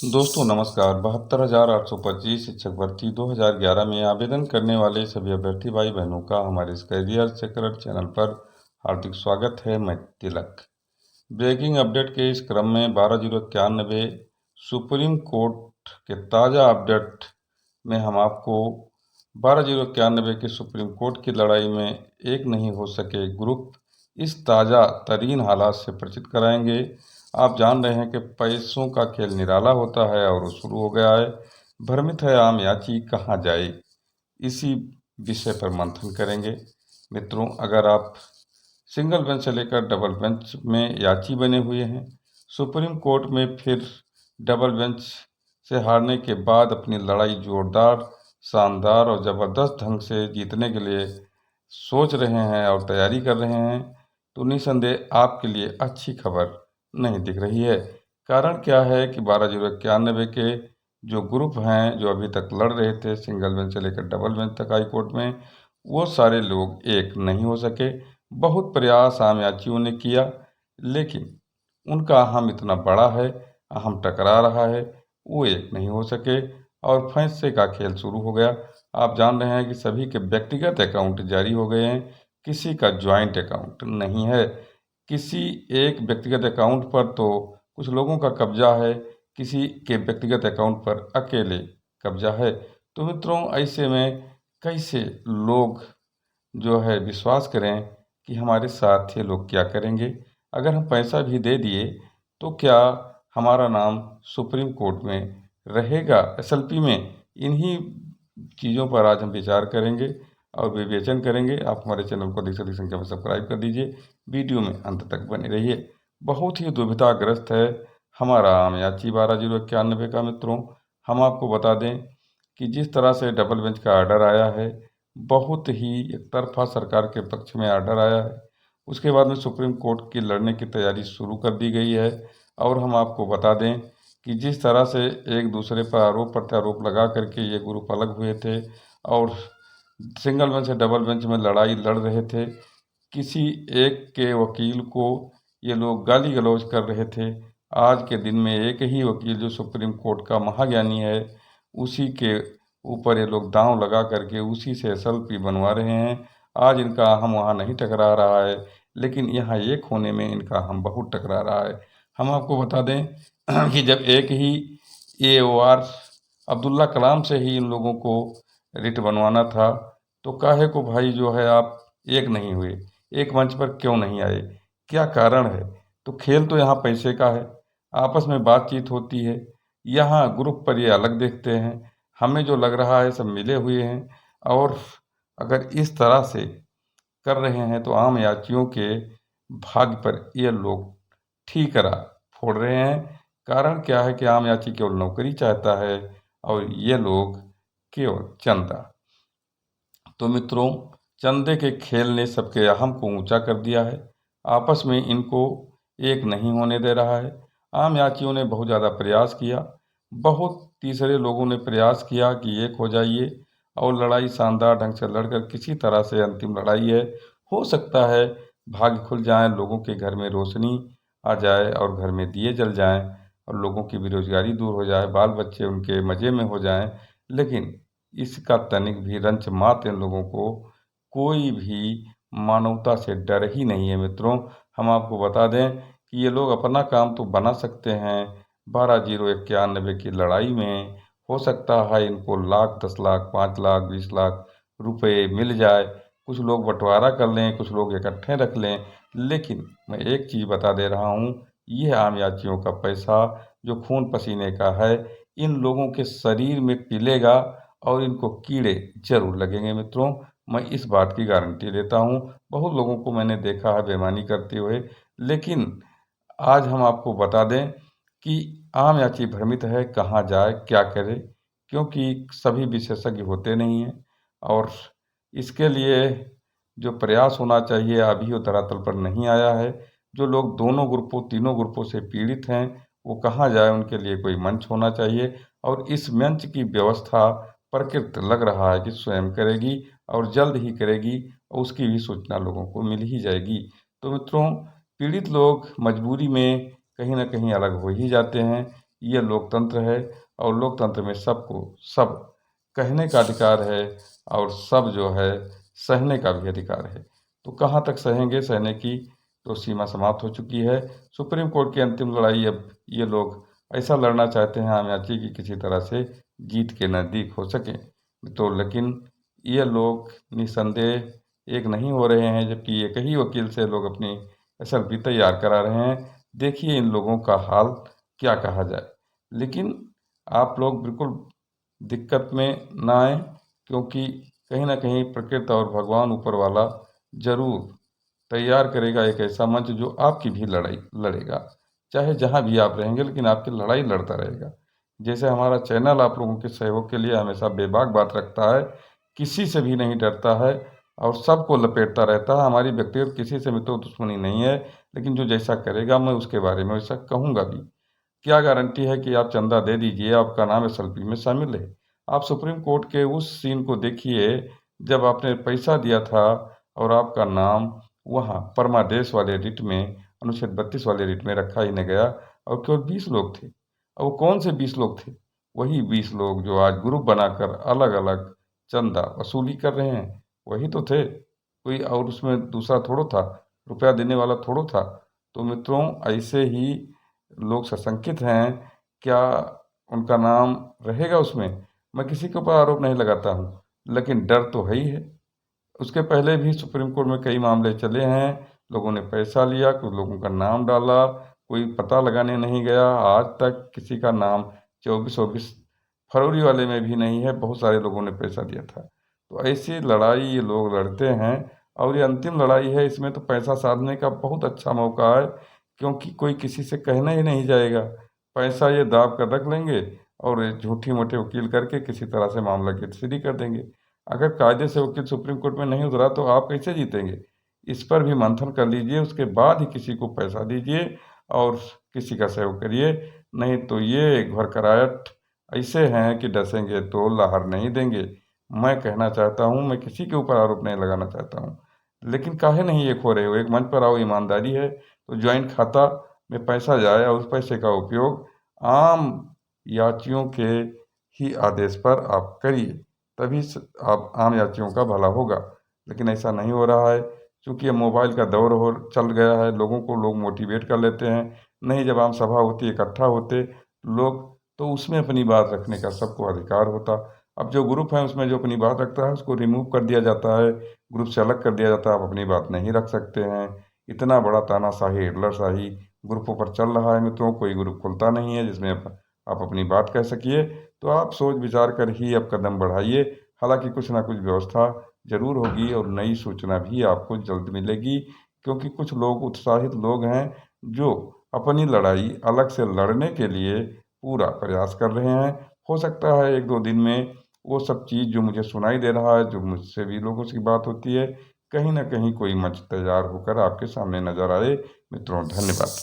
दोस्तों नमस्कार। 72,825 शिक्षक भर्ती 2011 में आवेदन करने वाले सभी अभ्यर्थी भाई बहनों का हमारे इस करियर सेक्रेट चैनल पर हार्दिक स्वागत है। मैं तिलक। ब्रेकिंग अपडेट के इस क्रम में 12,091 सुप्रीम कोर्ट के ताज़ा अपडेट में हम आपको 12,091 के सुप्रीम कोर्ट की लड़ाई में एक नहीं हो सके ग्रुप इस ताज़ा तरीन हालात से परिचित कराएंगे। आप जान रहे हैं कि पैसों का खेल निराला होता है और वो शुरू हो गया है। भ्रमित है आम याची कहाँ जाए, इसी विषय पर मंथन करेंगे। मित्रों, अगर आप सिंगल बेंच से लेकर डबल बेंच में याची बने हुए हैं, सुप्रीम कोर्ट में फिर डबल बेंच से हारने के बाद अपनी लड़ाई जोरदार, शानदार और ज़बरदस्त ढंग से जीतने के लिए सोच रहे हैं और तैयारी कर रहे हैं, तो निसंदेह आपके लिए अच्छी खबर नहीं दिख रही है। कारण क्या है कि 12,091 के जो ग्रुप हैं, जो अभी तक लड़ रहे थे सिंगल बेंच से लेकर डबल बेंच तक हाई कोर्ट में, वो सारे लोग एक नहीं हो सके। बहुत प्रयास आम याचियों ने किया, लेकिन उनका अहम इतना बड़ा है, अहम टकरा रहा है, वो एक नहीं हो सके और फैंसे का खेल शुरू हो गया। आप जान रहे हैं कि सभी के व्यक्तिगत अकाउंट जारी हो गए हैं, किसी का ज्वाइंट अकाउंट नहीं है। किसी एक व्यक्तिगत अकाउंट पर तो कुछ लोगों का कब्जा है, किसी के व्यक्तिगत अकाउंट पर अकेले कब्जा है। तो मित्रों, ऐसे में कैसे लोग जो है विश्वास करें कि हमारे साथ ये लोग क्या करेंगे। अगर हम पैसा भी दे दिए तो क्या हमारा नाम सुप्रीम कोर्ट में रहेगा, एसएलपी में? इन्हीं चीज़ों पर आज हम विचार करेंगे और विवेचन करेंगे। आप हमारे चैनल को अधिक से अधिक संख्या में सब्सक्राइब कर दीजिए, वीडियो में अंत तक बने रहिए। बहुत ही दुविधाग्रस्त है हमारा आम याची 12,091 का। मित्रों, हम आपको बता दें कि जिस तरह से डबल बेंच का आर्डर आया है, बहुत ही एकतरफा सरकार के पक्ष में आर्डर आया है। उसके बाद में सुप्रीम कोर्ट की लड़ने की तैयारी शुरू कर दी गई है। और हम आपको बता दें कि जिस तरह से एक दूसरे पर आरोप प्रत्यारोप लगा करके ये ग्रुप अलग हुए थे और सिंगल बेंच से डबल बेंच में लड़ाई लड़ रहे थे, किसी एक के वकील को ये लोग गाली गलौज कर रहे थे। आज के दिन में एक ही वकील जो सुप्रीम कोर्ट का महाज्ञानी है, उसी के ऊपर ये लोग दांव लगा करके उसी से एसएलपी बनवा रहे हैं। आज इनका हम वहाँ नहीं टकरा रहा है, लेकिन यहाँ एक होने में इनका हम बहुत टकरा रहा है। हम आपको बता दें कि जब एक ही AOR अब्दुल्ला कलाम से ही इन लोगों को रिट बनवाना था, तो काहे को भाई जो है आप एक नहीं हुए, एक मंच पर क्यों नहीं आए? क्या कारण है? तो खेल तो यहाँ पैसे का है, आपस में बातचीत होती है। यहाँ ग्रुप पर ये अलग देखते हैं, हमें जो लग रहा है सब मिले हुए हैं। और अगर इस तरह से कर रहे हैं तो आम याचियों के भाग्य पर ये लोग ठीकरा फोड़ रहे हैं। कारण क्या है कि आम याची केवल नौकरी चाहता है और ये लोग केवल चंदा। तो मित्रों, चंदे के खेल ने सबके अहम को ऊंचा कर दिया है, आपस में इनको एक नहीं होने दे रहा है। आम याचियों ने बहुत ज़्यादा प्रयास किया, बहुत तीसरे लोगों ने प्रयास किया कि एक हो जाइए और लड़ाई शानदार ढंग से लड़कर किसी तरह से अंतिम लड़ाई है, हो सकता है भाग्य खुल जाए, लोगों के घर में रोशनी आ जाए और घर में दिए जल जाएं और लोगों की बेरोजगारी दूर हो जाए, बाल बच्चे उनके मज़े में हो जाएं। लेकिन इसका तनिक भी रंच मात्र इन लोगों को कोई भी मानवता से डर ही नहीं है। मित्रों, हम आपको बता दें कि ये लोग अपना काम तो बना सकते हैं। 12,091 की लड़ाई में हो सकता है इनको लाख, 10 लाख, 5 लाख, 20 लाख रुपए मिल जाए। कुछ लोग बंटवारा कर लें, कुछ लोग इकट्ठे रख लें, लेकिन मैं एक चीज़ बता दे रहा हूँ, ये आम याचियों का पैसा जो खून पसीने का है, इन लोगों के शरीर में पिलेगा और इनको कीड़े जरूर लगेंगे। मित्रों, मैं इस बात की गारंटी देता हूँ। बहुत लोगों को मैंने देखा है बेईमानी करते हुए, लेकिन आज हम आपको बता दें कि आम याची भ्रमित है, कहाँ जाए, क्या करे, क्योंकि सभी विशेषज्ञ होते नहीं हैं। और इसके लिए जो प्रयास होना चाहिए अभी वो धरातल पर नहीं आया है। जो लोग दोनों ग्रुपों, तीनों ग्रुपों से पीड़ित हैं, वो कहाँ जाए, उनके लिए कोई मंच होना चाहिए। और इस मंच की व्यवस्था प्रकृति लग रहा है कि स्वयं करेगी और जल्द ही करेगी और उसकी भी सूचना लोगों को मिल ही जाएगी। तो मित्रों, पीड़ित लोग मजबूरी में कहीं ना कहीं अलग हो ही जाते हैं। ये लोकतंत्र है और लोकतंत्र में सबको सब कहने का अधिकार है और सब जो है सहने का भी अधिकार है। तो कहाँ तक सहेंगे, सहने की तो सीमा समाप्त हो चुकी है। सुप्रीम कोर्ट की अंतिम लड़ाई अब ये लोग ऐसा लड़ना चाहते हैं आम याची कि किसी तरह से जीत के नज़दीक हो सके। तो लेकिन ये लोग निसंदेह एक नहीं हो रहे हैं, जबकि एक ही वकील से लोग अपनी एसएलपी तैयार करा रहे हैं। देखिए इन लोगों का हाल क्या कहा जाए। लेकिन आप लोग बिल्कुल दिक्कत में ना आए, क्योंकि कहीं ना कहीं प्रकृति और भगवान ऊपर वाला जरूर तैयार करेगा एक ऐसा मंच जो आपकी भी लड़ाई लड़ेगा, चाहे जहां भी आप रहेंगे, लेकिन आपकी लड़ाई लड़ता रहेगा। जैसे हमारा चैनल आप लोगों के सहयोग के लिए हमेशा बेबाक बात रखता है, किसी से भी नहीं डरता है और सबको लपेटता रहता है। हमारी व्यक्तिगत किसी से भी तो दुश्मनी नहीं है, लेकिन जो जैसा करेगा मैं उसके बारे में वैसा कहूँगा भी। क्या गारंटी है कि आप चंदा दे दीजिए आपका नाम एसएलपी में शामिल है। आप सुप्रीम कोर्ट के उस सीन को देखिए जब आपने पैसा दिया था और आपका नाम वहाँ परमादेश वाले रिट में, अनुच्छेद 32 वाले रिट में रखा ही नहीं गया और केवल 20 लोग थे। और वो कौन से 20 लोग थे? वही 20 लोग जो आज ग्रुप बनाकर अलग अलग चंदा वसूली कर रहे हैं, वही तो थे। कोई और उसमें दूसरा थोड़ो था, रुपया देने वाला थोड़ो था। तो मित्रों, ऐसे ही लोग सशंकित हैं, क्या उनका नाम रहेगा उसमें? मैं किसी के ऊपर आरोप नहीं लगाता हूँ, लेकिन डर तो है ही है। उसके पहले भी सुप्रीम कोर्ट में कई मामले चले हैं, लोगों ने पैसा लिया, कुछ लोगों का नाम डाला, कोई पता लगाने नहीं गया। आज तक किसी का नाम 24 फरवरी वाले में भी नहीं है, बहुत सारे लोगों ने पैसा दिया था। तो ऐसी लड़ाई ये लोग लड़ते हैं और ये अंतिम लड़ाई है। इसमें तो पैसा साधने का बहुत अच्छा मौका है, क्योंकि कोई किसी से कहना ही नहीं जाएगा। पैसा ये दाब कर रख लेंगे और ये झूठी मोटे वकील करके किसी तरह से मामला की सीधी कर देंगे। अगर कायदे से वकील सुप्रीम कोर्ट में नहीं उतरा तो आप कैसे जीतेंगे? इस पर भी मंथन कर लीजिए, उसके बाद ही किसी को पैसा दीजिए और किसी का सहयोग करिए। नहीं तो ये घरकराहट ऐसे हैं कि डसेंगे तो लहर नहीं देंगे। मैं कहना चाहता हूँ, मैं किसी के ऊपर आरोप नहीं लगाना चाहता हूँ, लेकिन काहे नहीं एक हो रहे हो? एक मंच पर आओ, ईमानदारी है तो ज्वाइंट खाता में पैसा जाए और उस पैसे का उपयोग आम याचियों के ही आदेश पर आप करिए, तभी आप आम यात्रियों का भला होगा। लेकिन ऐसा नहीं हो रहा है, क्योंकि ये मोबाइल का दौर हो चल गया है। लोगों को लोग मोटिवेट कर लेते हैं। नहीं, जब आम सभा होती, इकट्ठा होते लोग, तो उसमें अपनी बात रखने का सबको अधिकार होता। अब जो ग्रुप है उसमें जो अपनी बात रखता है उसको रिमूव कर दिया जाता है, ग्रुप से अलग कर दिया जाता है, आप अपनी बात नहीं रख सकते हैं। इतना बड़ा तानाशाही, हिटलरशाही ग्रुपों पर चल रहा है मित्रों। कोई ग्रुप खुलता नहीं है जिसमें आप अपनी बात कह सकिए। तो आप सोच विचार कर ही अब कदम बढ़ाइए। हालांकि कुछ ना कुछ व्यवस्था जरूर होगी और नई सूचना भी आपको जल्द मिलेगी, क्योंकि कुछ लोग उत्साहित लोग हैं जो अपनी लड़ाई अलग से लड़ने के लिए पूरा प्रयास कर रहे हैं। हो सकता है एक दो दिन में वो सब चीज़ जो मुझे सुनाई दे रहा है, जो मुझसे भी लोगों से बात होती है, कहीं ना कहीं कोई मंच तैयार होकर आपके सामने नजर आए। मित्रों, धन्यवाद।